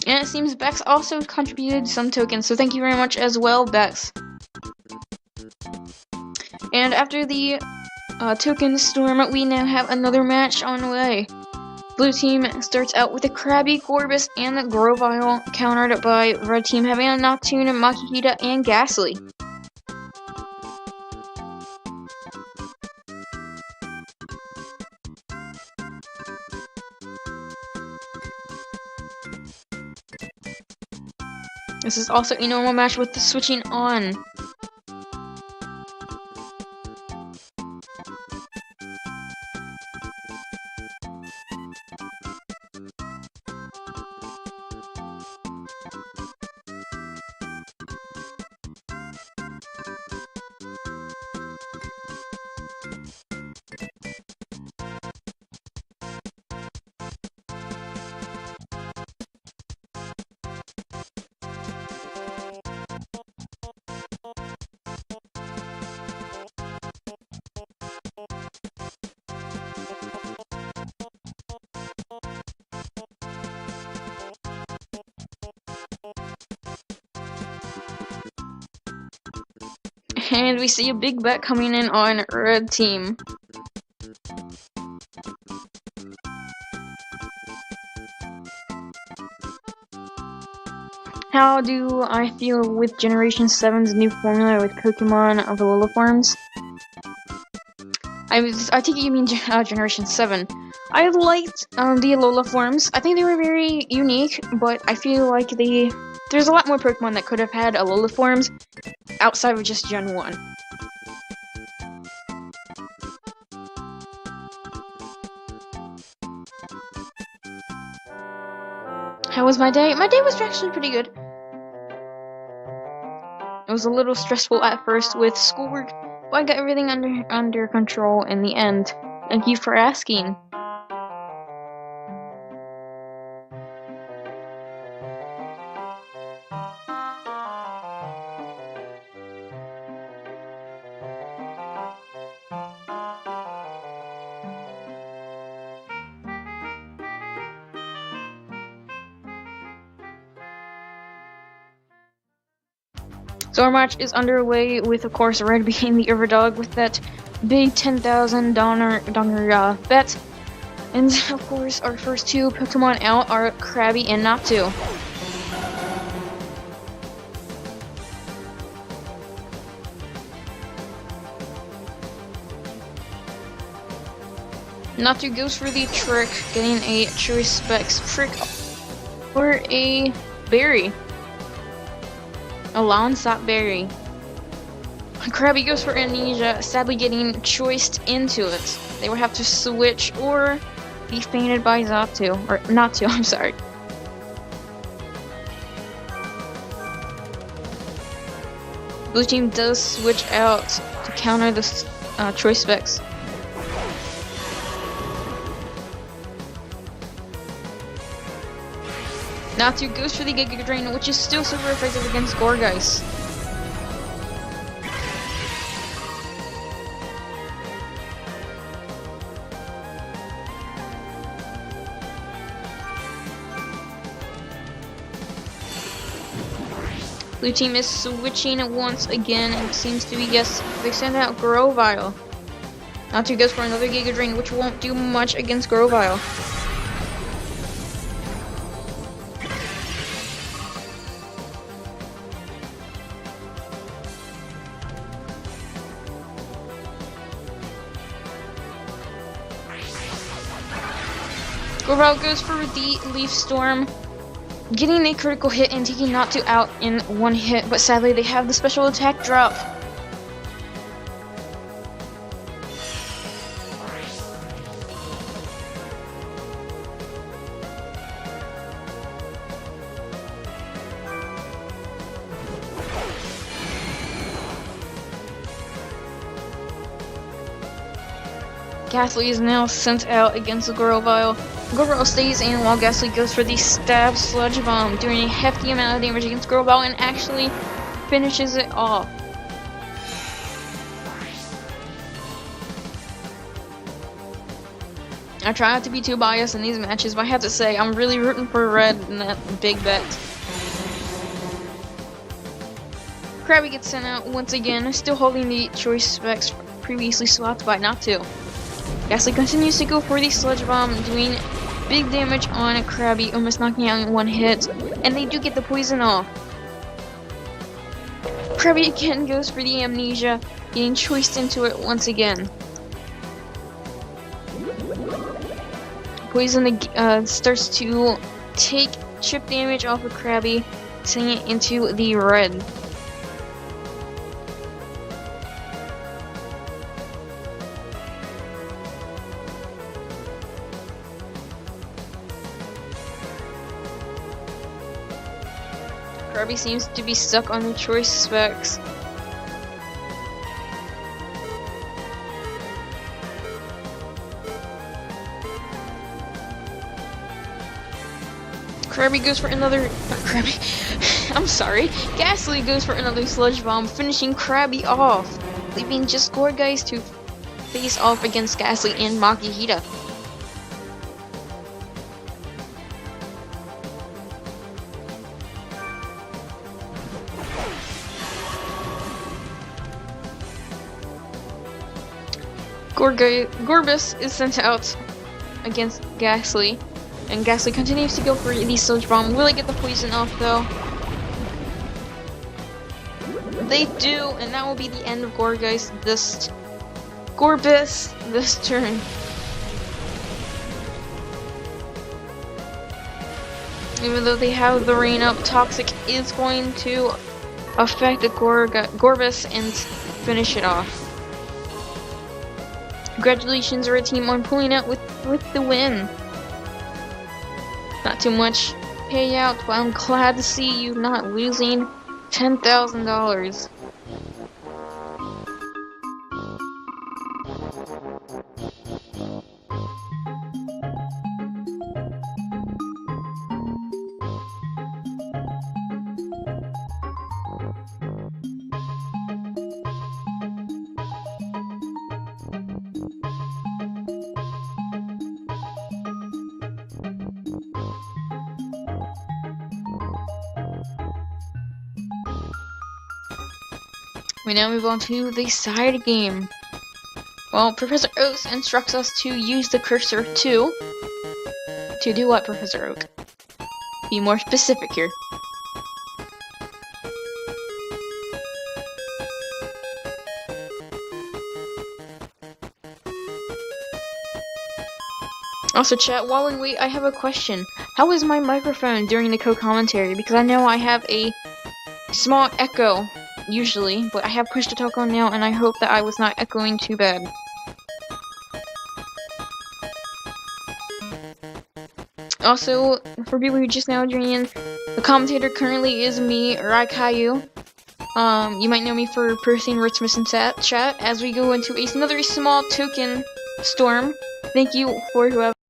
And it seems Bex also contributed some tokens, so thank you very much as well, Bex. And after the token storm, we now have another match on the way. Blue team starts out with a Krabby, Gorebyss, and the Grovyle, countered by red team having a Natu, Makuhita, and Gastly. This is also a normal match with the switching on. And we see a big bet coming in on red team. How do I feel with Generation 7's new formula with Pokemon of the Alola forms? I think you mean Generation 7. I liked the Alola forms. I think they were very unique, but I feel like there's a lot more Pokemon that could have had Alola forms outside of just Gen 1. How was my day? My day was actually pretty good. It was a little stressful at first with schoolwork, but I got everything under control in the end. Thank you for asking. So our match is underway with, of course, Red being the overdog with that big $10,000 bet. And, of course, our first two Pokemon out are Krabby and Natu. Natu goes for the trick, getting a Choice Specs trick or a berry. A Lansat berry. Krabby goes for Amnesia, sadly getting choiced into it. They would have to switch or be fainted by Natu, I'm sorry. Blue team does switch out to counter the Choice Specs. Natu goes for the Giga Drain, which is still super effective against Gorebyss. Blue team is switching once again, and it seems to be, yes, they send out Grovyle. Natu goes for another Giga Drain, which won't do much against Grovyle. Grovyle goes for the Leaf Storm, getting a critical hit and taking Natu out in one hit, but sadly they have the special attack drop. Gastly is now sent out against the Grovyle. Grovyle stays in while Gastly goes for the Stab Sludge Bomb, doing a hefty amount of damage against Grovyle and actually finishes it off. I try not to be too biased in these matches, but I have to say, I'm really rooting for Red in that big bet. Krabby gets sent out once again, still holding the choice specs previously swapped by Natu. Gastly continues to go for the Sludge Bomb, doing big damage on Krabby, almost knocking out in one hit, and they do get the poison off. Krabby again goes for the Amnesia, getting choiced into it once again. Poison starts to take chip damage off of Krabby, sending it into the red. Krabby seems to be stuck on the choice specs. Krabby goes for another. I'm sorry. Gastly goes for another Sludge Bomb, finishing Krabby off, leaving just Gorebyss to face off against Gastly and Makuhita. Gorebyss is sent out against Gastly, and Gastly continues to go for the Sludge Bomb. Will they get the poison off though? They do, and that will be the end of Gorebyss this turn. Even though they have the rain up, Toxic is going to affect the Gorebyss and finish it off. Congratulations, Red Team, on pulling out with the win. Not too much payout, but I'm glad to see you not losing $10,000. We now move on to the side game. Well, Professor Oak instructs us to use the cursor to do what, Professor Oak? Be more specific here. Also, chat, while we wait, I have a question. How is my microphone during the co-commentary? Because I know I have a small echo usually, but I have pushed the talk on now, and I hope that I was not echoing too bad. Also, for people who just now joined in, the commentator currently is me, Raikayu. You might know me for posting Ritzmas in chat as we go into another small token storm. Thank you for whoever